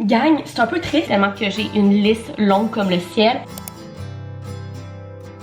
Gang, c'est un peu triste tellement que j'ai une liste longue comme le ciel.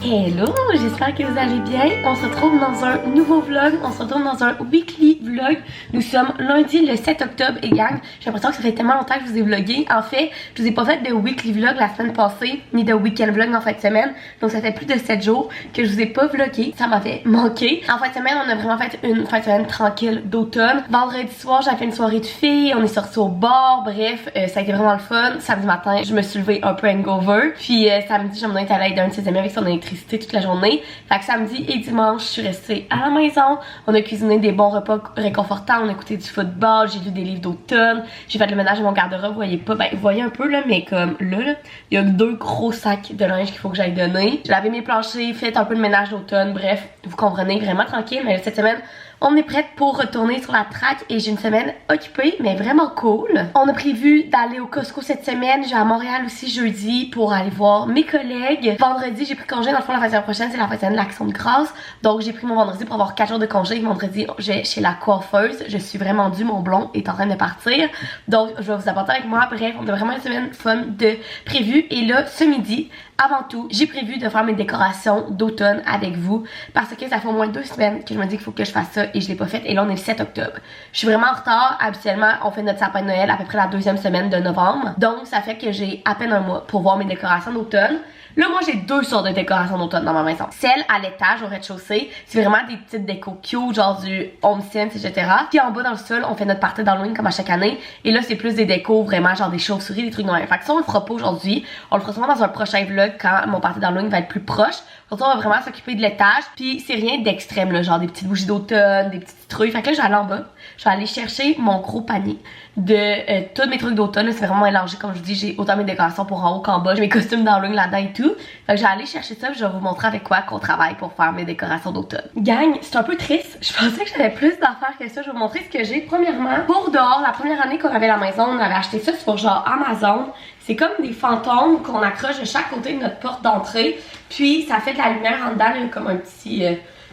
Hello, j'espère que vous allez bien. On se retrouve dans un nouveau vlog, on se retrouve dans un weekly vlog. Nous sommes lundi le 7 octobre et gang, j'ai l'impression que ça fait tellement longtemps que je vous ai vlogué. En fait, je vous ai pas fait de weekly vlog la semaine passée, ni de week-end vlog en fin de semaine. Donc ça fait plus de 7 jours que je vous ai pas vlogué, ça m'avait manqué. En fin de semaine, on a vraiment fait une fin de semaine tranquille d'automne. Vendredi soir, j'ai fait une soirée de filles, on est sortis au bar, bref, ça a été vraiment le fun. Samedi matin, je me suis levée un peu hangover. Puis samedi, j'ai emmené à l'aide d'un de ses amis avec son électricité toute la journée. Fait que samedi et dimanche, je suis restée à la maison. On a cuisiné des bons repas réconfortants. On a écouté du football. J'ai lu des livres d'automne. J'ai fait le ménage de mon garde-robe. Vous voyez pas, ben vous voyez un peu là, mais comme là, il y a 2 gros sacs de linge qu'il faut que j'aille donner. J'ai lavé mes planchers, fait un peu de ménage d'automne. Bref, vous comprenez, vraiment tranquille. Mais cette semaine, on est prête pour retourner sur la track et j'ai une semaine occupée, mais vraiment cool. On a prévu d'aller au Costco cette semaine. Je vais à Montréal aussi jeudi pour aller voir mes collègues. Vendredi, j'ai pris congé. Dans le fond, la fin de semaine prochaine, c'est la fin de semaine de l'Action de grâce. Donc, j'ai pris mon vendredi pour avoir 4 jours de congé. Vendredi, je vais chez la coiffeuse. Je suis vraiment due. Mon blond est en train de partir. Donc, je vais vous apporter avec moi. Bref, on a vraiment une semaine fun de prévu. Et là, ce midi, avant tout, j'ai prévu de faire mes décorations d'automne avec vous parce que ça fait au moins 2 semaines que je me dis qu'il faut que je fasse ça et je l'ai pas fait et là on est le 7 octobre. Je suis vraiment en retard. Habituellement, on fait notre sapin de Noël à peu près la 2e semaine de novembre. Donc ça fait que j'ai à peine un mois pour voir mes décorations d'automne. Là, moi, j'ai 2 sortes de décorations d'automne dans ma maison. Celle à l'étage, au rez-de-chaussée, c'est vraiment des petites décos cute, genre du HomeSense, etc. Puis en bas, dans le sol, on fait notre party d'Halloween comme à chaque année. Et là, c'est plus des décos, vraiment, genre des chauves-souris, des trucs noirs. Fait que ça, on le fera pas aujourd'hui. On le fera sûrement dans un prochain vlog quand mon party d'Halloween va être plus proche. Aujourd'hui, on va vraiment s'occuper de l'étage. Puis c'est rien d'extrême, là, genre des petites bougies d'automne, des petites citrouilles. Fait que là, je vais aller en bas. Je vais aller chercher mon gros panier de tous mes trucs d'automne. C'est vraiment mélangé, comme je vous dis, j'ai autant mes décorations pour en haut qu'en bas. J'ai mes costumes d'Halloween là-dedans et tout. Fait que je vais aller chercher ça, puis je vais vous montrer avec quoi qu'on travaille pour faire mes décorations d'automne. Gang, c'est un peu triste. Je pensais que j'avais plus d'affaires que ça. Je vais vous montrer ce que j'ai. Premièrement, pour dehors, la première année qu'on avait la maison, on avait acheté ça sur genre Amazon. C'est comme des fantômes qu'on accroche de chaque côté de notre porte d'entrée. Puis ça fait de la lumière en dedans, là, comme un petit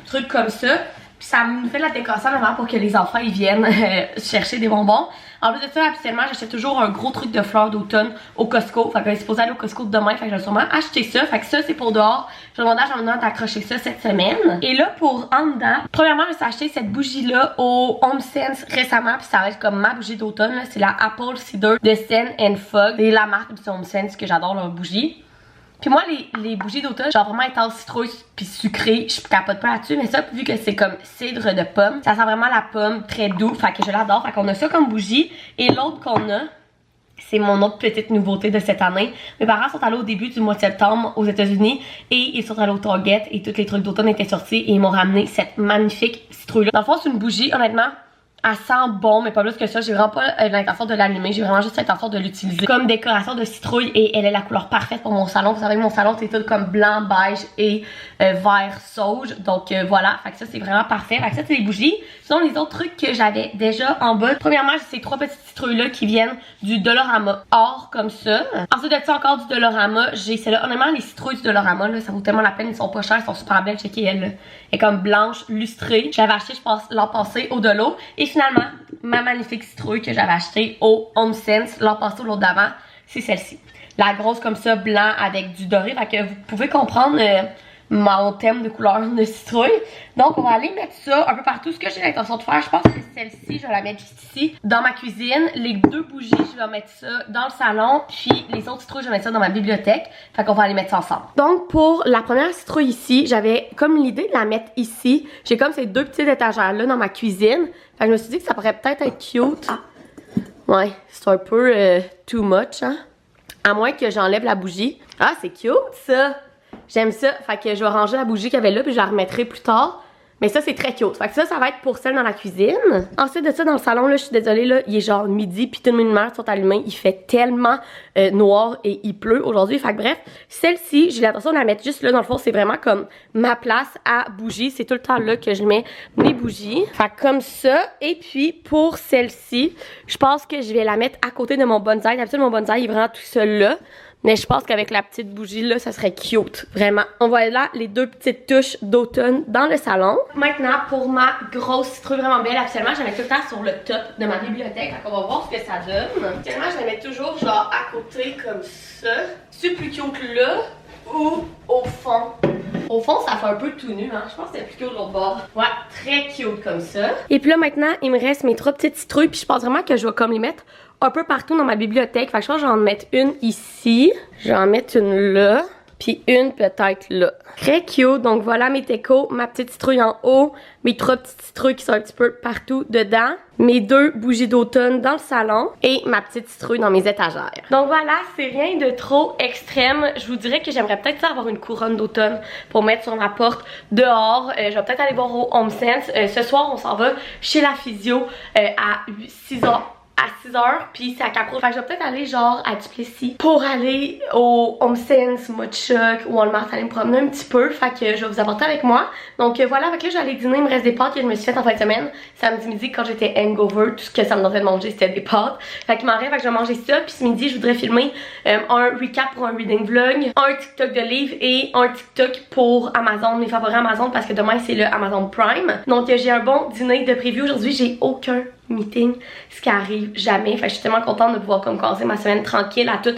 truc comme ça. Puis ça me fait de la décoration vraiment pour que les enfants ils viennent chercher des bonbons. En plus de ça, habituellement, j'achète toujours un gros truc de fleurs d'automne au Costco. Fait que je suis supposée aller au Costco demain. Fait que je vais sûrement acheter ça. Fait que ça, c'est pour dehors. Je vais demander à Jean-Benoît d'accrocher ça cette semaine. Et là, pour en dedans, premièrement, je me suis acheté cette bougie-là au HomeSense récemment. Puis ça va être comme ma bougie d'automne. C'est la Apple Cider de Scent and Fog. C'est la marque du HomeSense que j'adore leur bougie. Puis moi, les bougies d'automne, genre vraiment étant citrouille puis sucrée, je capote pas là-dessus. Mais ça, vu que c'est comme cidre de pomme, ça sent vraiment la pomme très doux. Fait que je l'adore. Fait qu'on a ça comme bougie. Et l'autre qu'on a, c'est mon autre petite nouveauté de cette année. Mes parents sont allés au début du mois de septembre aux États-Unis et ils sont allés au Target et tous les trucs d'automne étaient sortis et ils m'ont ramené cette magnifique citrouille-là. Dans le fond, c'est une bougie, honnêtement. Elle sent bon, mais pas plus que ça. J'ai vraiment pas l'intention de l'allumer. J'ai vraiment juste l'intention de l'utiliser comme décoration de citrouille. Et elle est la couleur parfaite pour mon salon. Vous savez, mon salon, c'est tout comme blanc, beige et vert sauge. Donc voilà. Fait que ça, c'est vraiment parfait. Fait que ça, c'est les bougies. Sinon, les autres trucs que j'avais déjà en bas. Premièrement, j'ai ces 3 petites citrouilles-là qui viennent du Dollarama or, comme ça. Ensuite de ça, encore du Dollarama, j'ai celle-là. Honnêtement, les citrouilles du Dollarama, là, ça vaut tellement la peine. Ils sont pas chers. Ils sont super belles. Checkez elle, là. Elle est comme blanche, lustrée. Je l'avais acheté, je pense, l'an passé au Dolo. Et finalement, ma magnifique citrouille que j'avais achetée au HomeSense l'an passé ou l'autre d'avant, c'est celle-ci. La grosse comme ça, blanc avec du doré. Fait que vous pouvez comprendre mon thème de couleur de citrouille. Donc on va aller mettre ça un peu partout. Ce que j'ai l'intention de faire, je pense que celle-ci, je vais la mettre juste ici dans ma cuisine. Les 2 bougies, je vais mettre ça dans le salon. Puis les autres citrouilles, je vais mettre ça dans ma bibliothèque. Fait qu'on va aller mettre ça ensemble. Donc pour la première citrouille ici, j'avais comme l'idée de la mettre ici. J'ai comme ces 2 petites étagères là dans ma cuisine. Fait que je me suis dit que ça pourrait peut-être être cute. Ouais, c'est un peu too much, hein. À moins que j'enlève la bougie. Ah, c'est cute ça! J'aime ça. Fait que je vais ranger la bougie qu'il y avait là puis je la remettrai plus tard. Mais ça, c'est très cute. Fait que ça va être pour celle dans la cuisine. Ensuite de ça, dans le salon, là, je suis désolée, là, il est genre midi puis toutes mes lumières sont allumées. Il fait tellement noir et il pleut aujourd'hui. Fait que bref, celle-ci, j'ai l'intention de la mettre juste là. Dans le fond, c'est vraiment comme ma place à bougie. C'est tout le temps là que je mets mes bougies. Fait que comme ça. Et puis, pour celle-ci, je pense que je vais la mettre à côté de mon bonsaï. D'habitude, mon bonsaï est vraiment tout seul là. Mais je pense qu'avec la petite bougie là, ça serait cute, vraiment. On voit là les deux petites touches d'automne dans le salon. Maintenant, pour ma grosse citrouille vraiment belle, absolument, je la mets tout le temps sur le top de ma bibliothèque. Donc on va voir ce que ça donne. Actuellement, je la mets toujours genre à côté comme ça. C'est plus cute là ou au fond. Au fond, ça fait un peu tout nu, hein. Je pense que c'est plus cute de l'autre bord. Ouais, très cute comme ça. Et puis là, maintenant, il me reste mes 3 petites citrouilles. Puis je pense vraiment que je vais comme les mettre un peu partout dans ma bibliothèque. Fait que je pense que je vais en mettre une ici. Je vais en mettre une là. Puis une peut-être là. Très cute. Donc voilà mes décos. Ma petite citrouille en haut. Mes 3 petites citrouilles qui sont un petit peu partout dedans. Mes 2 bougies d'automne dans le salon. Et ma petite citrouille dans mes étagères. Donc voilà, c'est rien de trop extrême. Je vous dirais que j'aimerais peut-être avoir une couronne d'automne pour mettre sur ma porte dehors. Je vais peut-être aller voir au Home Sense. Ce soir, on s'en va chez la physio à 6h. À 6h, puis c'est à Capro. Fait que je vais peut-être aller genre à Duplessis pour aller au Home Sense, Mochoc, Walmart, aller me promener un petit peu. Fait que je vais vous apporter avec moi. Donc voilà, avec là, je vais aller dîner. Il me reste des pâtes que je me suis faites en fin de semaine. Samedi midi, quand j'étais hangover, tout ce que ça me tentait de manger, c'était des pâtes. Fait qu'il m'en reste, fait que je vais manger ça. Puis ce midi, je voudrais filmer un recap pour un reading vlog, un TikTok de livres et un TikTok pour Amazon, mes favoris Amazon, parce que demain, c'est le Amazon Prime. Donc j'ai un bon dîner de prévu aujourd'hui. J'ai aucun meeting, ce qui arrive jamais. Fait que je suis tellement contente de pouvoir comme commencer ma semaine tranquille à tout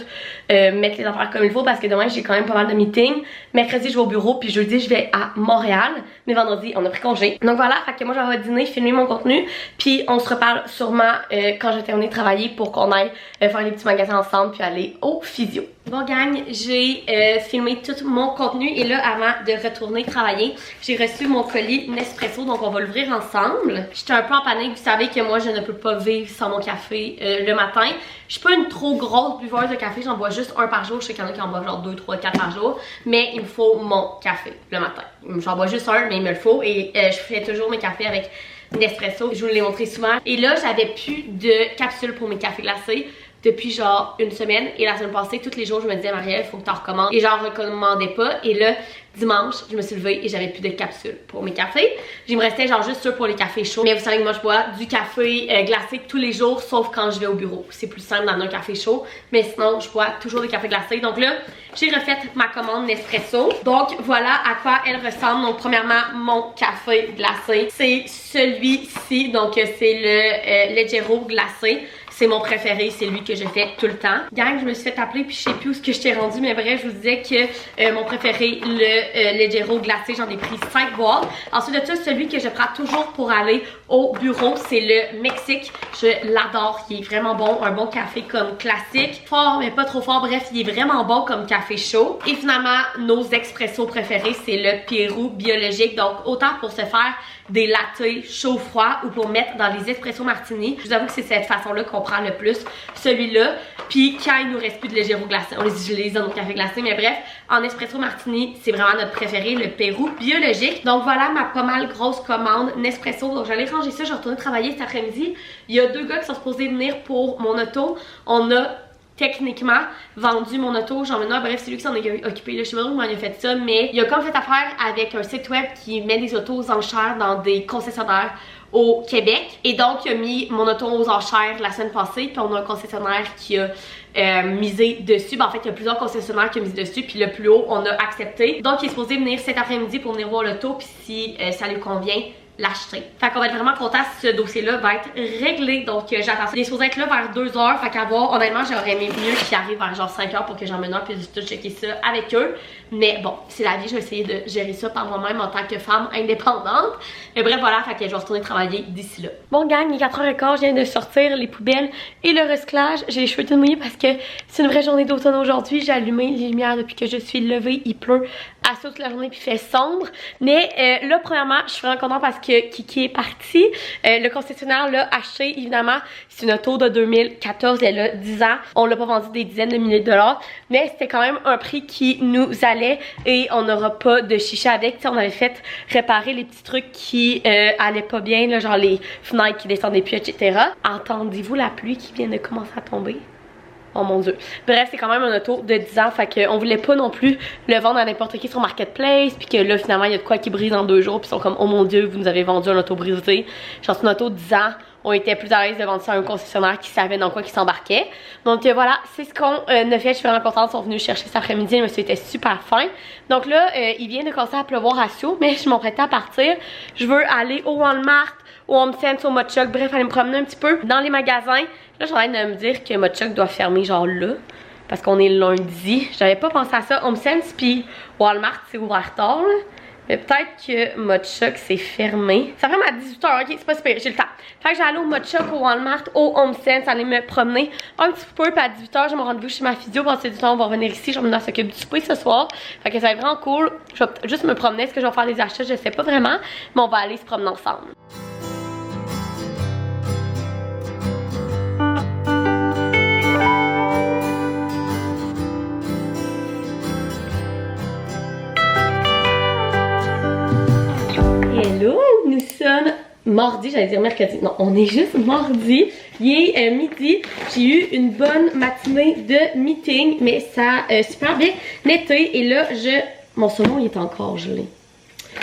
mettre les affaires comme il faut parce que demain j'ai quand même pas mal de meetings. Mercredi je vais au bureau puis jeudi je vais à Montréal. Mais vendredi on a pris congé. Donc voilà, fait que moi j'en vais dîner, filmer mon contenu puis on se reparle sûrement quand je vais terminer de travailler pour qu'on aille faire les petits magasins ensemble puis aller au physio. Bon gang, j'ai filmé tout mon contenu et là avant de retourner travailler, j'ai reçu mon colis Nespresso donc on va l'ouvrir ensemble. J'étais un peu en panique, vous savez que moi je ne peux pas vivre sans mon café le matin. Je suis pas une trop grosse buveuse de café, j'en bois juste un par jour. Je sais qu'il y en a qui en boivent genre 2, 3, 4 par jour. Mais il me faut mon café le matin. J'en bois juste un, mais il me le faut. Et je fais toujours mes cafés avec Nespresso. Je vous l'ai montré souvent. Et là, j'avais plus de capsules pour mes cafés glacés depuis genre une semaine. Et la semaine passée, tous les jours, je me disais, Marielle, faut que t'en recommandes. Et j'en recommandais pas. Et là, dimanche, je me suis levée et j'avais plus de capsules pour mes cafés. Il me restait genre juste ceux pour les cafés chauds. Mais vous savez que moi, je bois du café glacé tous les jours, sauf quand je vais au bureau. C'est plus simple dans un café chaud. Mais sinon, je bois toujours des cafés glacés. Donc là, j'ai refait ma commande Nespresso. Donc voilà à quoi elle ressemble. Donc premièrement, mon café glacé, c'est celui-ci. Donc c'est le Leggero glacé. C'est mon préféré, c'est lui que je fais tout le temps. Gang, je me suis fait appeler puis je sais plus où ce que je t'ai rendu, mais bref, je vous disais que mon préféré, le Leggero glacé, j'en ai pris 5 boîtes. Ensuite de ça, celui que je prends toujours pour aller au bureau, c'est le Mexique. Je l'adore, il est vraiment bon, un bon café comme classique. Fort, mais pas trop fort, bref, il est vraiment bon comme café chaud. Et finalement, nos expressos préférés, c'est le Pérou biologique. Donc, autant pour se faire des lattés chaud-froid ou pour mettre dans les espresso martini. Je vous avoue que c'est cette façon-là qu'on prend le plus, celui-là. Puis quand il nous reste plus de Leggero glacé, on les utilise dans nos cafés glacés. Mais bref, en espresso martini, c'est vraiment notre préféré, le Pérou biologique. Donc voilà ma pas mal grosse commande Nespresso. Donc j'allais ranger ça, je vais retourner travailler cet après-midi. Il y a 2 gars qui sont supposés venir pour mon auto. On a techniquement vendu mon auto, j'en menais, bref c'est lui qui s'en est occupé, là, je sais pas comment il a fait ça, mais il a comme fait affaire avec un site web qui met des autos aux enchères dans des concessionnaires au Québec, et donc il a mis mon auto aux enchères la semaine passée, puis on a un concessionnaire qui a misé dessus. Ben, en fait il y a plusieurs concessionnaires qui ont misé dessus, puis le plus haut on a accepté, donc il est supposé venir cet après-midi pour venir voir l'auto, puis si ça lui convient, l'acheter. Fait qu'on va être vraiment content si ce dossier-là va être réglé. Donc j'attends ça. Il est supposé être là vers 2h. Fait qu'à voir, honnêtement, j'aurais aimé mieux qu'il arrive vers genre 5h pour que j'en mène un puis juste tout checker ça avec eux. Mais bon, c'est la vie, je vais essayer de gérer ça par moi-même en tant que femme indépendante. Mais bref, voilà, fait que je vais retourner travailler d'ici là. Bon gang, il est 4h15, je viens de sortir les poubelles et le recyclage. J'ai les cheveux tout mouillés parce que c'est une vraie journée d'automne aujourd'hui. J'ai allumé les lumières depuis que je suis levée. Il pleut à toute la journée puis il fait sombre. Mais là, premièrement, je suis vraiment contente parce que Kiki est parti. Le concessionnaire l'a acheté, évidemment. C'est une auto de 2014, elle a 10 ans. On l'a pas vendu des dizaines de milliers de dollars. Mais c'était quand même un prix qui nous allait et on n'aura pas de chicha avec. T'sais, on avait fait réparer les petits trucs qui allaient pas bien, là, genre les fenêtres qui descendaient plus, etc. Entendez-vous la pluie qui vient de commencer à tomber? Oh mon dieu. Bref, c'est quand même un auto de 10 ans. Fait qu'on voulait pas non plus le vendre à n'importe qui sur Marketplace. Puis que là, finalement, il y a de quoi qui brise en 2 jours. Puis ils sont comme, oh mon dieu, vous nous avez vendu un auto brisé. Genre, c'est une auto de 10 ans. on était plus à l'aise de vendre ça à un concessionnaire qui savait dans quoi qui s'embarquait. Donc voilà, c'est ce qu'on a fait. Je suis vraiment contente, ils sont venus chercher cet après-midi, le monsieur était super fin. Donc là, il vient de commencer à pleuvoir à Sceaux, mais je m'apprêtais à partir. Je veux aller au Walmart, au HomeSense, au Mochoc, bref, aller me promener un petit peu dans les magasins. Là, je suis en train de me dire que Mochoc doit fermer genre là, parce qu'on est lundi. J'avais pas pensé à ça. HomeSense puis Walmart, c'est ouvert tard, là. Mais peut-être que Mochoc c'est fermé. Ça ferme à 18h, ok, c'est pas super, j'ai le temps. Fait que j'allais au Mochoc, au Walmart, au HomeSense, aller me promener un petit peu, puis à 18h, j'ai mon rendez-vous chez ma physio. Passer du temps, on va revenir ici, je vais me s'occuper du souper ce soir. Fait que ça va être vraiment cool. Je vais juste me promener, est-ce que je vais faire des achats, je sais pas vraiment, mais on va aller se promener ensemble. Hello, nous sommes mardi, j'allais dire mercredi. Non, on est juste mardi. Il est midi. J'ai eu une bonne matinée de meeting, mais ça a super bien été. Et là, mon saumon il est encore gelé.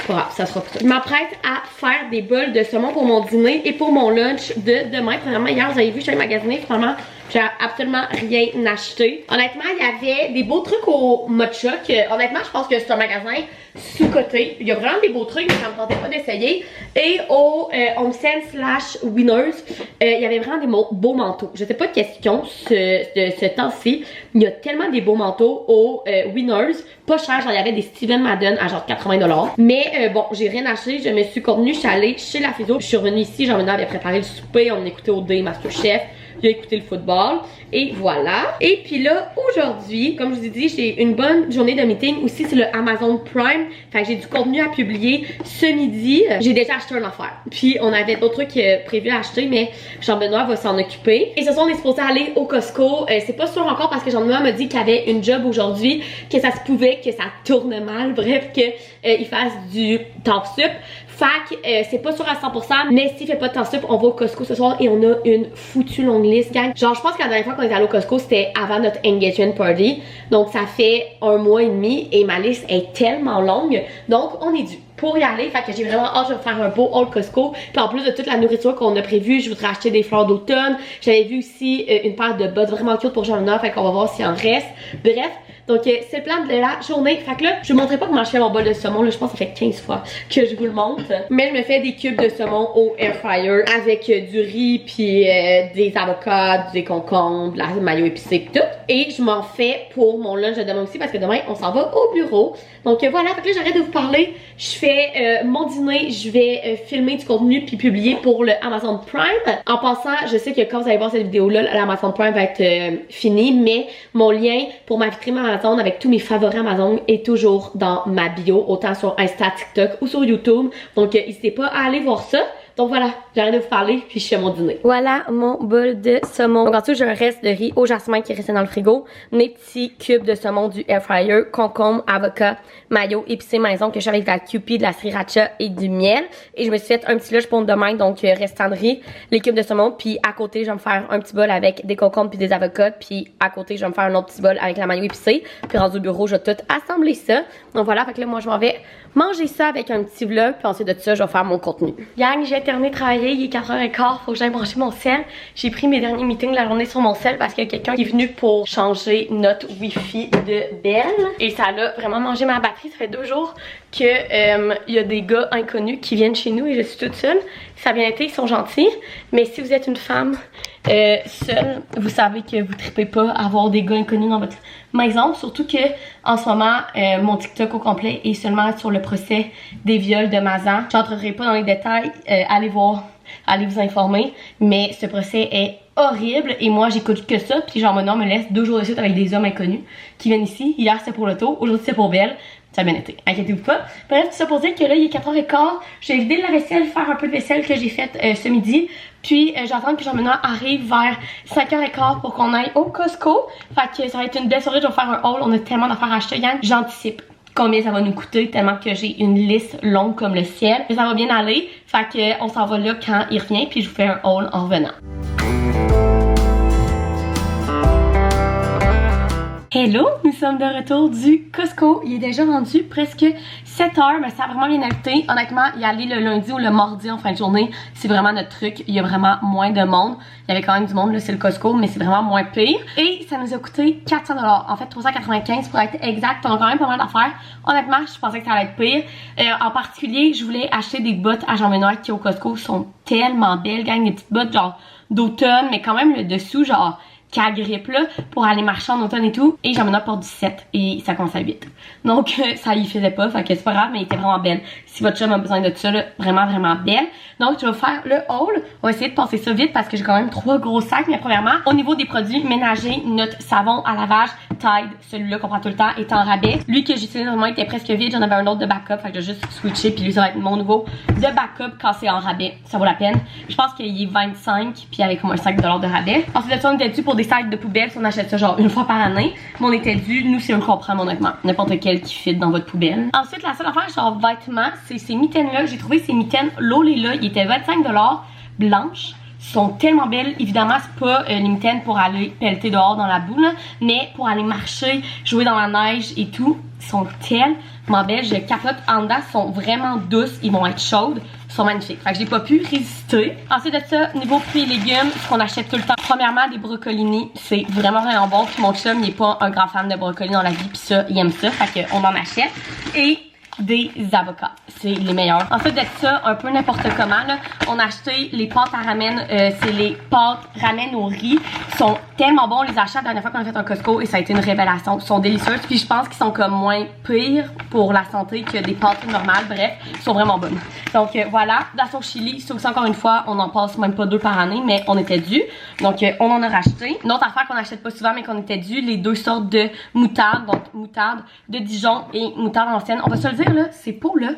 Pas grave, ça sera plus tard. Je m'apprête à faire des bols de saumon pour mon dîner et pour mon lunch de demain. Premièrement, hier, vous avez vu, je suis allée magasiner. Finalement, j'ai absolument rien acheté. Honnêtement, il y avait des beaux trucs au Mochoc. Honnêtement, je pense que c'est un magasin sous-coté. Il y a vraiment des beaux trucs, mais ça me tentait pas d'essayer. Et au HomeSense / Winners, il y avait vraiment des beaux manteaux. Je sais pas de question ce temps-ci. Il y a tellement des beaux manteaux au Winners. Pas cher, genre il y avait des Steven Madden à genre 80$. Mais bon, j'ai rien acheté. Je me suis contenue, je suis allée chez la physio. Je suis revenue ici, genre maintenant, avait préparé le souper. On écoutait au D Masterchef. J'ai écouté le football et voilà. Et puis là, aujourd'hui, comme je vous ai dit, j'ai une bonne journée de meeting. Aussi, c'est le Amazon Prime. Fait que j'ai du contenu à publier ce midi. J'ai déjà acheté une affaire. Puis on avait d'autres trucs prévus à acheter, mais Jean-Benoît va s'en occuper. Et ce soir, on est supposé aller au Costco. C'est pas sûr encore parce que Jean-Benoît m'a dit qu'il avait une job aujourd'hui, que ça se pouvait, que ça tourne mal. Bref, qu'il fasse du temps sup. Fait que c'est pas sûr à 100%, mais s'il fait pas de temps sup, on va au Costco ce soir et on a une foutue longue liste, gang. Genre, je pense que la dernière fois qu'on est allé au Costco, c'était avant notre engagement party. Donc, ça fait 1 mois et demi et ma liste est tellement longue. Donc, on est dû pour y aller. Fait que j'ai vraiment hâte de faire un beau haul Costco. Puis en plus de toute la nourriture qu'on a prévue, je voudrais acheter des fleurs d'automne. J'avais vu aussi une paire de bottes vraiment cute pour Jean-Benoît. Fait qu'on va voir s'il en reste. Bref. Donc c'est le plan de la journée. Fait que là, je vous montrerai pas comment je fais mon bol de saumon. Là, je pense que ça fait 15 fois que je vous le montre. Mais je me fais des cubes de saumon au air fryer avec du riz, puis des avocats, des concombres, de la mayo épicée, tout. Et je m'en fais pour mon lunch de demain aussi parce que demain, on s'en va au bureau. Donc voilà, fait que là, j'arrête de vous parler. Je fais mon dîner, je vais filmer du contenu puis publier pour le Amazon Prime. En passant, je sais que quand vous allez voir cette vidéo-là, l'Amazon Prime va être fini, mais mon lien pour ma vitrine Amazon avec tous mes favoris Amazon est toujours dans ma bio, autant sur Insta, TikTok ou sur YouTube. Donc n'hésitez pas à aller voir ça. Donc voilà, j'arrête de vous parler puis je fais mon dîner. Voilà mon bol de saumon. Donc en dessous, j'ai un reste de riz au jasmin qui est resté dans le frigo. Mes petits cubes de saumon du air fryer, concombre, avocat, mayo, épicé maison que je fais avec de la kewpie, de la sriracha et du miel. Et je me suis fait un petit lunch pour demain, donc restant de riz, les cubes de saumon. Puis à côté, je vais me faire un petit bol avec des concombres puis des avocats. Puis à côté, je vais me faire un autre petit bol avec la mayo épicée. Puis rendu au bureau, je vais tout assembler ça. Donc voilà, fait que là, moi, je m'en vais manger ça avec un petit vlog. Puis ensuite de ça, je vais faire mon contenu. Gang, j'ai terminé de travailler, il est 4h15, faut que j'aille brancher mon sel. J'ai pris mes derniers meetings de la journée sur mon sel parce qu'il y a quelqu'un qui est venu pour changer notre wifi de Belle. Et ça a vraiment mangé ma batterie. Ça fait 2 jours que il y a des gars inconnus qui viennent chez nous et je suis toute seule. Ça a bien été, ils sont gentils. Mais si vous êtes une femme seule, vous savez que vous tripez pas à avoir des gars inconnus dans votre maison. Surtout que en ce moment, mon TikTok au complet est seulement sur le procès des viols de Mazan. J'entrerai pas dans les détails, allez voir, allez vous informer. Mais ce procès est horrible et moi j'écoute que ça. Puis genre mon nom me laisse 2 jours de suite avec des hommes inconnus qui viennent ici. Hier c'était pour l'auto, aujourd'hui c'est pour Belle. Ça a bien été, inquiétez-vous pas. Bref, tout ça pour dire que là, il est 4h15. J'ai vidé de la vaisselle, faire un peu de vaisselle que j'ai faite ce midi. Puis, j'attends que Jean-Benoît arrive vers 5h15 pour qu'on aille au Costco. Fait que ça va être une belle soirée, je vais faire un haul. On a tellement d'affaires à acheter, gang. J'anticipe combien ça va nous coûter tellement que j'ai une liste longue comme le ciel. Mais ça va bien aller. Fait que on s'en va là quand il revient. Puis, je vous fais un haul en revenant. Hello, nous sommes de retour du Costco. Il est déjà rendu presque 7 h, mais ça a vraiment bien été. Honnêtement, y aller le lundi ou le mardi en fin de journée, c'est vraiment notre truc. Il y a vraiment moins de monde. Il y avait quand même du monde, là c'est le Costco, mais c'est vraiment moins pire. Et ça nous a coûté 400 $. En fait, 395 pour être exact. On a quand même pas mal d'affaires. Honnêtement, je pensais que ça allait être pire. En particulier, je voulais acheter des bottes à Jean Benoît qui au Costco sont tellement belles. Gang, des petites bottes genre d'automne, mais quand même le dessous genre qu'à grippe là pour aller marcher en automne et tout. Et j'en ai pour 17 et ça commence à 8. Donc ça y faisait pas, fait que c'est pas grave, mais il était vraiment belle. Si votre chum a besoin de ça, là, vraiment belle. Donc je vais faire le haul. On va essayer de passer ça vite parce que j'ai quand même 3 gros sacs. Mais premièrement, au niveau des produits ménagers, notre savon à lavage Tide, celui-là qu'on prend tout le temps, est en rabais. Lui que j'utilise vraiment était presque vide. J'en avais un autre de backup, fait que je vais juste switcher. Puis lui ça va être mon nouveau de backup quand c'est en rabais. Ça vaut la peine. Je pense qu'il est 25 puis avec comme un 5 $ de rabais. Ensuite de ça, on était dû pour des sacs de poubelle. Si on achète ça genre une fois par année, mais on était dû. Nous c'est un qu'on prend honnêtement. N'importe quel qui fit dans votre poubelle. Ensuite la seule affaire genre vêtements, c'est ces mitaines là. J'ai trouvé ces mitaines Lolela. Ils étaient 25 $ blanches. Sont tellement belles. Évidemment, c'est pas les mitaines pour aller pelleter dehors dans la boue, là, mais pour aller marcher, jouer dans la neige et tout. Ils sont tellement belles. Je capote. En dedans, sont vraiment douces. Ils vont être chaudes. Ils sont magnifiques. Fait que j'ai pas pu résister. Ensuite de ça, niveau fruits et légumes, ce qu'on achète tout le temps. Premièrement, des brocolini. C'est vraiment bon. Puis mon chum, il est pas un grand fan de brocolis dans la vie. Puis ça, il aime ça. Fait qu'on en achète. Et des avocats, c'est les meilleurs. Ensuite de ça, un peu n'importe comment là, on a acheté les pâtes à ramen, c'est les pâtes ramen au riz, ils sont tellement bons. On les achète la dernière fois qu'on a fait un Costco et ça a été une révélation. Ils sont délicieuses, puis je pense qu'ils sont comme moins pires pour la santé que des pâtes normales. Bref, ils sont vraiment bonnes. Donc voilà, la sauce chili, c'est aussi encore une fois, on en passe même pas 2 par année, mais on était dû. Donc on en a racheté. Une autre affaire qu'on achète pas souvent mais qu'on était dû, les 2 sortes de moutarde, donc moutarde de Dijon et moutarde ancienne. On va se le dire là, ces pots là,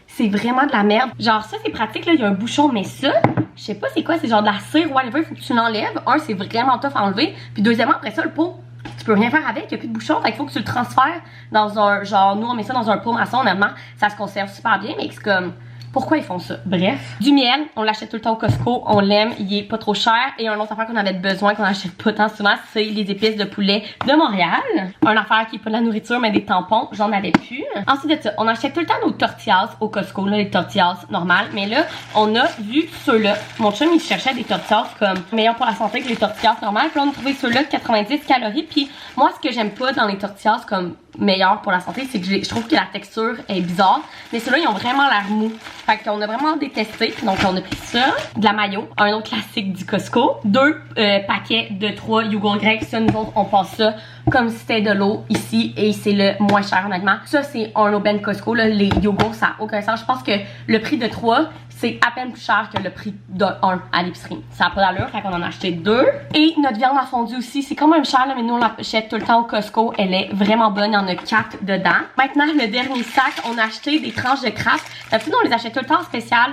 c'est vraiment de la merde. Genre ça c'est pratique là, il y a un bouchon, mais ça, je sais pas c'est quoi, c'est genre de la cire, whatever, faut que tu l'enlèves. Un, c'est vraiment tough à enlever, puis deuxièmement après ça le pot, tu peux rien faire avec, il y a plus de bouchon, fait qu'il faut que tu le transfères dans un, genre nous on met ça dans un pot maçon, honnêtement, ça se conserve super bien, mais c'est comme, pourquoi ils font ça? Bref. Du miel, on l'achète tout le temps au Costco, on l'aime, il est pas trop cher. Et un autre affaire qu'on avait besoin, qu'on achète pas tant souvent, c'est les épices de poulet de Montréal. Une affaire qui est pas de la nourriture, mais des tampons, j'en avais plus. Ensuite de ça, on achète tout le temps nos tortillas au Costco, là, les tortillas normales. Mais là, on a vu ceux-là. Mon chum, il cherchait des tortillas comme meilleurs pour la santé que les tortillas normales. Puis là, on a trouvé ceux-là de 90 calories. Puis moi, ce que j'aime pas dans les tortillas comme meilleur pour la santé, c'est que je trouve que la texture est bizarre, mais ceux-là ils ont vraiment l'air mou. Fait qu'on a vraiment détesté, donc on a pris ça, de la mayo, un autre classique du Costco, 2 paquets de 3 yogourts grecs. Ça, nous autres on passe ça comme si c'était de l'eau ici et c'est le moins cher honnêtement. Ça c'est un aubaine Costco là, les yogourts ça n'a aucun sens. Je pense que le prix de 3 c'est à peine plus cher que le prix de 1 à l'épicerie. Ça n'a pas d'allure, fait qu'on en a acheté 2. Et notre viande à fondue aussi, c'est quand même cher là, mais nous on l'achète tout le temps au Costco. Elle est vraiment bonne, il y en a 4 dedans. Maintenant, le dernier sac, on a acheté des tranches de Kraft. D'habitude, on les achète tout le temps en spécial,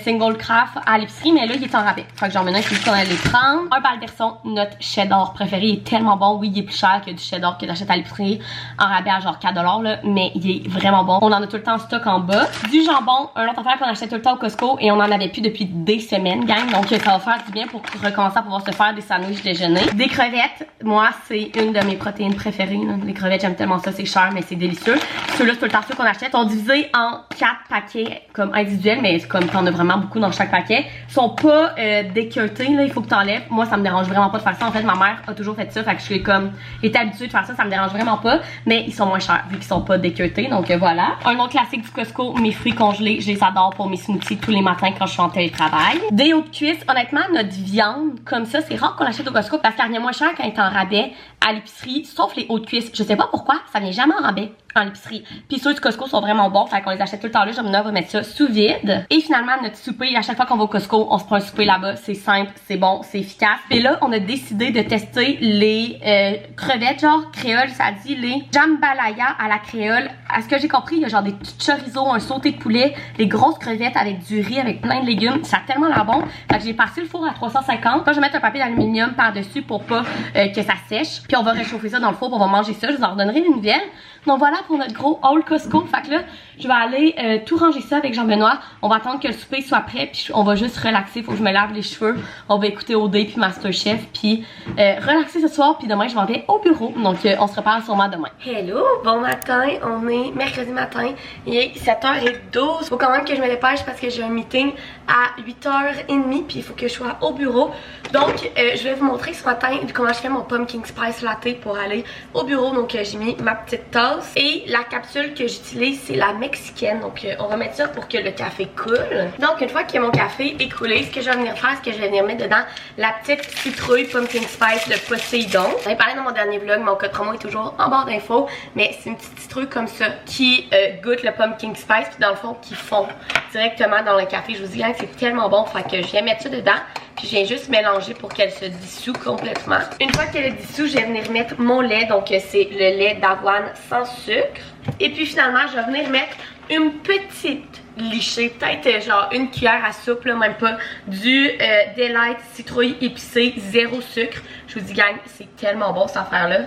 single Kraft à l'épicerie, mais là, il est en rabais. Fait que genre maintenant, il faut qu'on allait les prendre. Un balderson, notre cheddar préféré, il est tellement bon. Oui, il est plus cher que du cheddar que t'achètes à l'épicerie en rabais à genre 4 $ là, mais il est vraiment bon. On en a tout le temps en stock en bas. Du jambon, un autre affaire qu'on achète tout le temps au Costco et on en avait plus depuis des semaines, gang. Donc ça va faire du bien pour recommencer à pouvoir se faire des sandwichs déjeuner. Des crevettes, moi, c'est une de mes protéines préférées. Là. Les crevettes, j'aime tellement ça, c'est cher, mais c'est délicieux. Ceux-là, c'est tout le temps ceux qu'on achète. Ils sont divisés en 4 paquets comme individuels, mais comme t'en as vraiment beaucoup dans chaque paquet. Ils sont pas déqueutés, là, il faut que t'enlèves. Moi, ça me dérange vraiment pas de faire ça. En fait, ma mère a toujours fait ça, fait que je suis comme, été habituée de faire ça, ça me dérange vraiment pas. Mais ils sont moins chers, vu qu'ils sont pas déqueutés, donc voilà. Un autre classique du Costco, mes fruits congelés, je les adore pour mes smoothies tous les matins quand je suis en télétravail. Des hauts de cuisse, honnêtement, notre viande, comme ça, c'est rare qu'on l'achète au Costco parce qu'elle vient moins cher quand elle est en rabais à l'épicerie, sauf les hauts de cuisse. Je sais pas pourquoi, ça vient jamais en rabais en épicerie. Puis ceux du Costco sont vraiment bons, fait qu'on les achète tout le temps là. Je vais mettre ça sous vide. Et finalement, notre souper, à chaque fois qu'on va au Costco, on se prend un souper là-bas. C'est simple, c'est bon, c'est efficace. Et là, on a décidé de tester les crevettes, genre créole, ça dit les jambalaya à la créole. À ce que j'ai compris, il y a genre des petits chorizo, un sauté de poulet, des grosses crevettes avec du riz avec plein de légumes. Ça a tellement l'air bon. Fait que j'ai passé le four à 350. Là, je vais mettre un papier d'aluminium par-dessus pour pas que ça sèche. Puis on va réchauffer ça dans le four, on va manger ça. Je vous en redonnerai des nouvelles. Donc voilà pour notre gros haul Costco. Fait que là, je vais aller tout ranger ça avec Jean-Benoît. On va attendre que le souper soit prêt, puis on va juste relaxer. Faut que je me lave les cheveux. On va écouter OD puis Masterchef, puis relaxer ce soir. Puis demain, je m'en vais au bureau. Donc on se reparle sûrement demain. Hello, bon matin. On est mercredi matin. Il est 7h12. Faut quand même que je me dépêche parce que j'ai un meeting à 8h30, puis il faut que je sois au bureau. Donc je vais vous montrer ce matin comment je fais mon pumpkin spice latte pour aller au bureau. Donc j'ai mis ma petite tasse. Et la capsule que j'utilise, c'est la mexicaine. Donc on va mettre ça pour que le café coule. Donc une fois que mon café est coulé, ce que je vais venir faire, c'est que je vais venir mettre dedans la petite citrouille pumpkin spice de Poséidon. J'avais parlé dans mon dernier vlog, mon code promo est toujours en barre d'infos. Mais c'est une petite citrouille comme ça qui goûte le pumpkin spice, puis dans le fond qui fond directement dans le café. Je vous dis, c'est tellement bon. Fait que je viens mettre ça dedans. Puis je viens juste mélanger pour qu'elle se dissout complètement. Une fois qu'elle est dissous, je vais venir mettre mon lait. Donc c'est le lait d'avoine sans sucre. Et puis finalement, je vais venir mettre une petite lichée, peut-être genre une cuillère à soupe, là, même pas, du Delight citrouille épicée, zéro sucre. Je vous dis, gang, c'est tellement bon cette affaire-là.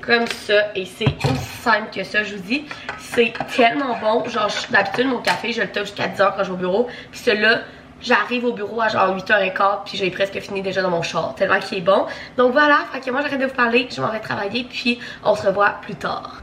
Comme ça, et c'est aussi simple que ça, je vous dis. C'est tellement bon. Genre, d'habitude, mon café, je le top jusqu'à 10h quand je vais au bureau. Puis celui-là, j'arrive au bureau à genre 8h15, puis j'ai presque fini déjà dans mon char, tellement qu'il est bon. Donc voilà, fait que moi j'arrête de vous parler, je m'en vais travailler, puis on se revoit plus tard.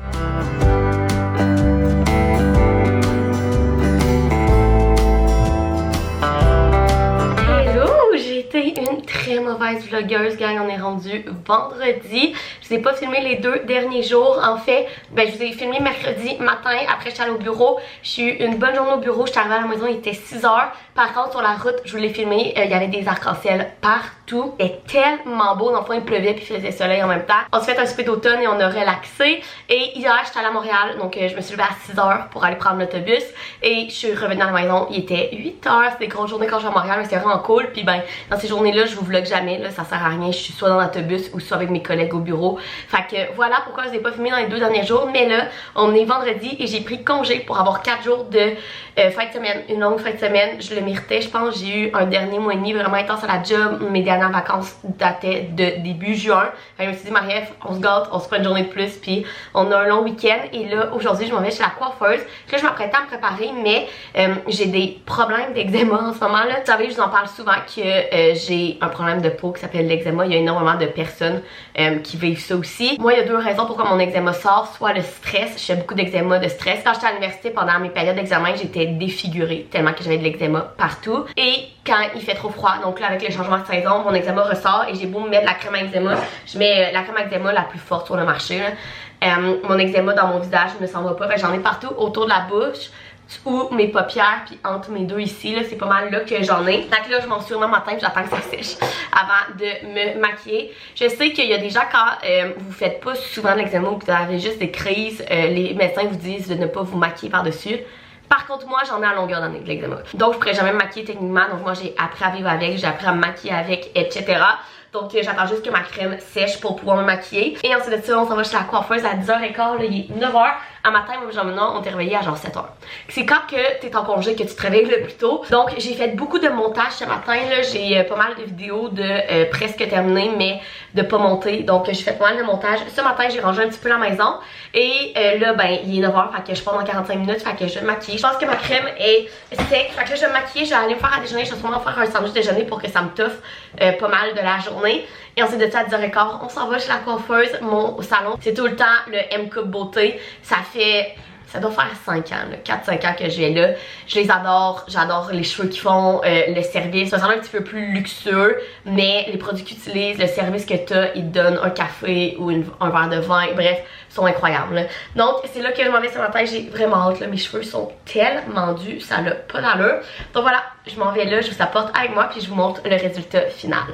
J'ai été une très mauvaise vlogueuse, gang. On est rendu vendredi. Je vous ai pas filmé les 2 derniers jours. En fait, je vous ai filmé mercredi matin. Après, je suis allée au bureau. J'ai eu une bonne journée au bureau. Je suis arrivée à la maison, il était 6h. Par contre, sur la route, je vous l'ai filmé. Il y avait des arcs-en-ciel partout. C'était tellement beau. Dans le fond, il pleuvait puis il faisait soleil en même temps. On s'est fait un souper d'automne et on a relaxé. Et hier, j'étais allée à Montréal. Donc, je me suis levée à 6h pour aller prendre l'autobus. Et je suis revenue à la maison. Il était 8h. C'était une grosse journée quand je suis à Montréal, mais c'était vraiment cool. Puis dans ces journées-là, je vous vlog jamais, là, ça sert à rien. Je suis soit dans l'autobus ou soit avec mes collègues au bureau. Fait que voilà pourquoi je n'ai pas filmé dans les 2 derniers jours. Mais là, on est vendredi et j'ai pris congé pour avoir 4 jours de fin de semaine. Une longue fin de semaine. Je le méritais, je pense. J'ai eu un dernier mois et demi vraiment intense à la job. Mes dernières vacances dataient de début juin. Fait que je me suis dit, Marie-Ève, on se gâte, on se prend une journée de plus. Puis on a un long week-end. Et là, aujourd'hui, je m'en vais chez la coiffeuse. Là, je m'apprêtais à me préparer, mais j'ai des problèmes d'eczéma en ce moment. Là, vous savez, je vous en parle souvent que j'ai un problème de peau qui s'appelle l'eczéma. Il y a énormément de personnes qui vivent ça aussi. Moi, il y a 2 raisons pourquoi mon eczéma sort. Soit le stress, je fais beaucoup d'eczéma, de stress. Quand j'étais à l'université, pendant mes périodes d'examen, j'étais défigurée tellement que j'avais de l'eczéma partout. Et quand il fait trop froid, donc là avec le changement de saison, mon eczéma ressort et j'ai beau me mettre la crème à eczéma, je mets la crème à eczéma la plus forte sur le marché. Mon eczéma dans mon visage ne s'en va pas. J'en ai partout autour de la bouche ou mes paupières, puis entre mes 2 ici, là, c'est pas mal là que j'en ai. Donc là, je m'en suis vraiment matin, j'attends que ça sèche avant de me maquiller. Je sais qu'il y a des gens, quand vous faites pas souvent de l'eczéma ou que vous avez juste des crises, les médecins vous disent de ne pas vous maquiller par-dessus. Par contre, moi, j'en ai à longueur d'année de l'eczéma. Donc, je pourrais jamais me maquiller techniquement. Donc, moi, j'ai appris à vivre avec, j'ai appris à me maquiller avec, etc. Donc j'attends juste que ma crème sèche pour pouvoir me maquiller. Et ensuite de ça, on s'en va chez la coiffeuse à 10h15, là, il est 9h. À matin, moi et Jean-Benoît, on t'est réveillé à genre 7h. C'est quand que t'es en congé que tu te réveilles le plus tôt. Donc j'ai fait beaucoup de montage ce matin. J'ai pas mal de vidéos de presque terminées, mais de pas monter. Donc j'ai fait pas mal de montage. Ce matin, j'ai rangé un petit peu la maison. Et là, il est 9h, fait que je pars dans 45 minutes, fait que je vais me maquiller. Je pense que ma crème est sec. Fait que là, je vais me maquiller, je vais aller me faire à déjeuner. Je vais sûrement faire un sandwich déjeuner pour que ça me toffe pas mal de la journée. Et ensuite de ça, à 10h15, on s'en va chez la coiffeuse. Mon salon, c'est tout le temps le M-Cup Beauté. Ça doit faire 5 ans, 4-5 ans que je vais là. Je les adore, j'adore les cheveux qu'ils font, le service. C'est un salon un petit peu plus luxueux, mais les produits qu'ils utilisent, le service que tu as, ils te donnent un café ou un verre de vin, bref, sont incroyables. Là. Donc, c'est là que je m'en vais ce matin, j'ai vraiment hâte. Là. Mes cheveux sont tellement dus, ça n'a pas d'allure. Donc voilà, je m'en vais là, je vous apporte avec moi, puis je vous montre le résultat final.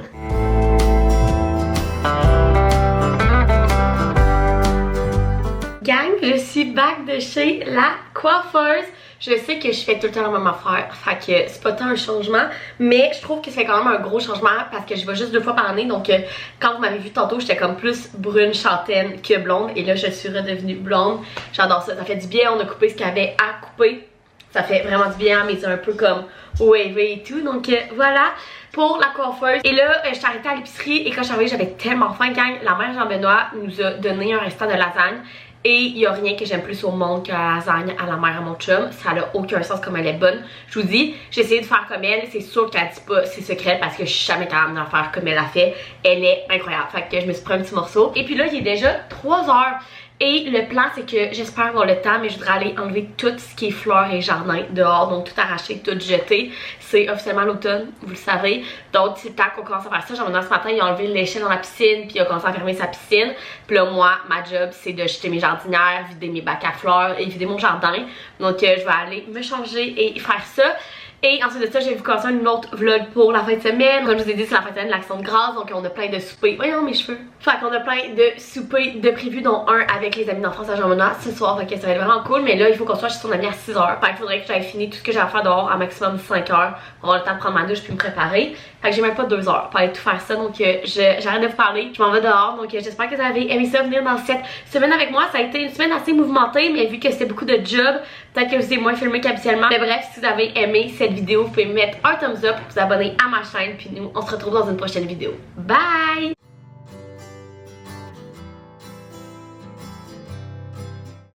Gang, je suis back de chez la coiffeuse. Je sais que je fais tout le temps la même affaire, fait que c'est pas tant un changement, mais je trouve que c'est quand même un gros changement parce que je vais juste 2 fois par année. Donc quand vous m'avez vu tantôt, j'étais comme plus brune châtaine que blonde, et là je suis redevenue blonde. J'adore ça, ça fait du bien. On a coupé ce qu'il y avait à couper. Ça fait vraiment du bien, mais c'est un peu comme wavy et tout. Donc voilà pour la coiffeuse. Et là, je suis arrêtée à l'épicerie et quand je suis arrivée, j'avais tellement faim. Gang, la mère Jean-Benoît nous a donné un restant de lasagne. Et il n'y a rien que j'aime plus au monde que la lasagne à la mère à mon chum. Ça n'a aucun sens comme elle est bonne. Je vous dis, j'ai essayé de faire comme elle. C'est sûr qu'elle dit pas ses secrets parce que je suis jamais capable d'en faire comme elle a fait. Elle est incroyable. Fait que je me suis pris un petit morceau. Et puis là, il est déjà 3 heures. Et le plan, c'est que j'espère avoir le temps, mais je voudrais aller enlever tout ce qui est fleurs et jardin dehors. Donc tout arracher, tout jeter. C'est officiellement l'automne, vous le savez. Donc c'est le temps qu'on commence à faire ça. Genre ce matin, il a enlevé l'échelle dans la piscine, puis il a commencé à fermer sa piscine. Puis là, moi, ma job, c'est de jeter mes jardinières, vider mes bacs à fleurs et vider mon jardin. Donc je vais aller me changer et faire ça. Et ensuite de ça, je vais vous commencer un autre vlog pour la fin de semaine. Comme je vous ai dit, c'est la fin de semaine de l'Action de grâce. Donc on a plein de soupers. Voyons mes cheveux. Fait qu'on a plein de soupers de prévus, dont un avec les amis d'enfance à Jean-Benoît ce soir. Fait que ça va être vraiment cool. Mais là, il faut qu'on soit chez son ami à 6h. Fait qu'il faudrait que j'aille finir tout ce que j'ai à faire dehors à maximum 5h. On va avoir le temps de prendre ma douche puis me préparer. Fait que j'ai même pas 2 heures pour aller tout faire ça. Donc j'arrête de vous parler. Je m'en vais dehors. Donc j'espère que vous avez aimé ça, venir dans cette semaine avec moi. Ça a été une semaine assez mouvementée, mais vu que c'était beaucoup de job, peut-être que vous avez moins filmé qu'habituellement. Mais bref, si vous avez aimé cette vidéo, vous pouvez mettre un thumbs up, vous abonner à ma chaîne, puis nous on se retrouve dans une prochaine vidéo. Bye!